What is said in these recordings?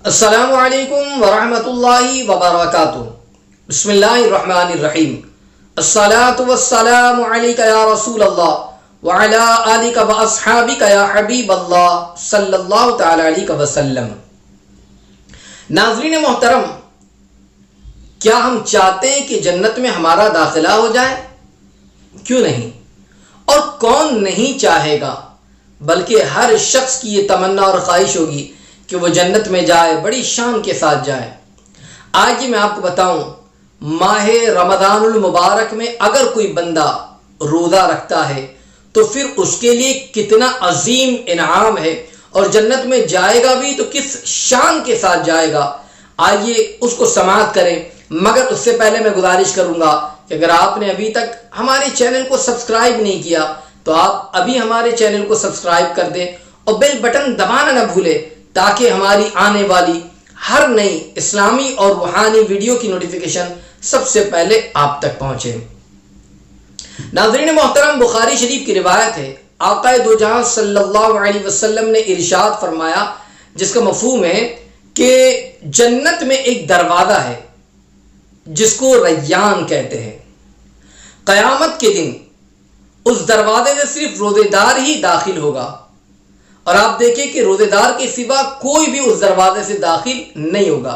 السلام علیکم ورحمۃ اللہ وبرکاتہ۔ بسم اللہ الرحمن الرحیم۔ الصلاة والسلام علیک یا رسول اللہ وعلی آلک واصحابک یا حبیب اللہ صلی اللہ تعالی علیہ وسلم۔ ناظرین محترم، کیا ہم چاہتے ہیں کہ جنت میں ہمارا داخلہ ہو جائے؟ کیوں نہیں؟ اور کون نہیں چاہے گا؟ بلکہ ہر شخص کی یہ تمنا اور خواہش ہوگی کہ وہ جنت میں جائے، بڑی شان کے ساتھ جائے۔ آج میں آپ کو بتاؤں، ماہ رمضان المبارک میں اگر کوئی بندہ روزہ رکھتا ہے تو پھر اس کے لیے کتنا عظیم انعام ہے، اور جنت میں جائے گا بھی تو کس شان کے ساتھ جائے گا۔ آئیے اس کو سماعت کریں، مگر اس سے پہلے میں گزارش کروں گا کہ اگر آپ نے ابھی تک ہمارے چینل کو سبسکرائب نہیں کیا تو آپ ابھی ہمارے چینل کو سبسکرائب کر دیں اور بیل بٹن دبانا نہ بھولیں، تاکہ ہماری آنے والی ہر نئی اسلامی اور روحانی ویڈیو کی نوٹیفیکیشن سب سے پہلے آپ تک پہنچے۔ ناظرین محترم، بخاری شریف کی روایت ہے، آقا دو جہاں صلی اللہ علیہ وسلم نے ارشاد فرمایا، جس کا مفہوم ہے کہ جنت میں ایک دروازہ ہے جس کو ریان کہتے ہیں۔ قیامت کے دن اس دروازے سے صرف روزے دار ہی داخل ہوگا، اور آپ دیکھیں کہ روزے دار کے سوا کوئی بھی اس دروازے سے داخل نہیں ہوگا۔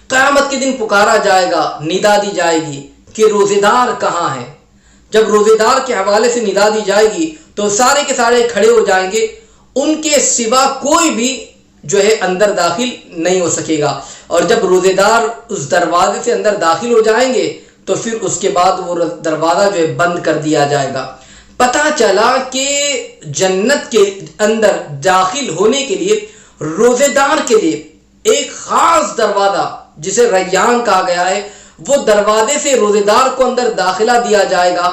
قیامت کے دن پکارا جائے گا، ندا دی جائے گی کہ روزے دار کہاں ہے۔ جب روزے دار کے حوالے سے ندا دی جائے گی تو سارے کے سارے کھڑے ہو جائیں گے، ان کے سوا کوئی بھی جو ہے اندر داخل نہیں ہو سکے گا۔ اور جب روزے دار اس دروازے سے اندر داخل ہو جائیں گے تو پھر اس کے بعد وہ دروازہ جو ہے بند کر دیا جائے گا۔ پتہ چلا کہ جنت کے اندر داخل ہونے کے لیے روزے دار کے لیے ایک خاص دروازہ جسے ریان کہا گیا ہے، وہ دروازے سے روزے دار کو اندر داخلہ دیا جائے گا۔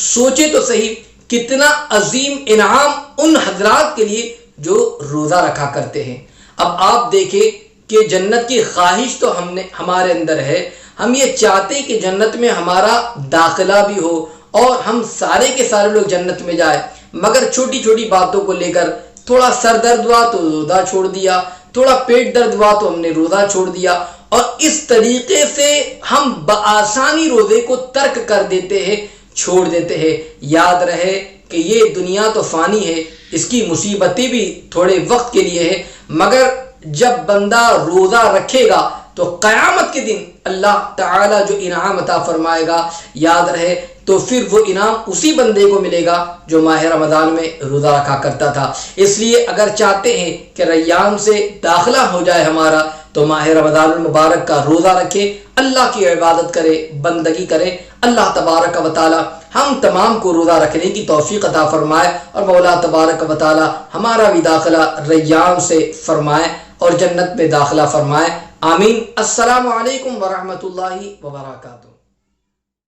سوچے تو صحیح، کتنا عظیم انعام ان حضرات کے لیے جو روزہ رکھا کرتے ہیں۔ اب آپ دیکھیں کہ جنت کی خواہش تو ہمارے اندر ہے، ہم یہ چاہتے ہیں کہ جنت میں ہمارا داخلہ بھی ہو اور ہم سارے کے سارے لوگ جنت میں جائیں، مگر چھوٹی چھوٹی باتوں کو لے کر تھوڑا سر درد ہوا تو روزہ چھوڑ دیا، تھوڑا پیٹ درد ہوا تو ہم نے روزہ چھوڑ دیا، اور اس طریقے سے ہم بآسانی روزے کو ترک کر دیتے ہیں، چھوڑ دیتے ہیں۔ یاد رہے کہ یہ دنیا تو فانی ہے، اس کی مصیبتیں بھی تھوڑے وقت کے لیے ہے، مگر جب بندہ روزہ رکھے گا تو قیامت کے دن اللہ تعالی جو انعام عطا فرمائے گا، یاد رہے تو پھر وہ انعام اسی بندے کو ملے گا جو ماہ رمضان میں روزہ رکھا کرتا تھا۔ اس لیے اگر چاہتے ہیں کہ ریان سے داخلہ ہو جائے ہمارا تو ماہ رمضان المبارک کا روزہ رکھے، اللہ کی عبادت کرے، بندگی کرے۔ اللہ تبارک و تعالی ہم تمام کو روزہ رکھنے کی توفیق عطا فرمائے، اور مولا تبارک و تعالی ہمارا بھی داخلہ ریان سے فرمائے اور جنت میں داخلہ فرمائے۔ آمین۔ السلام علیکم ورحمۃ اللہ وبرکاتہ۔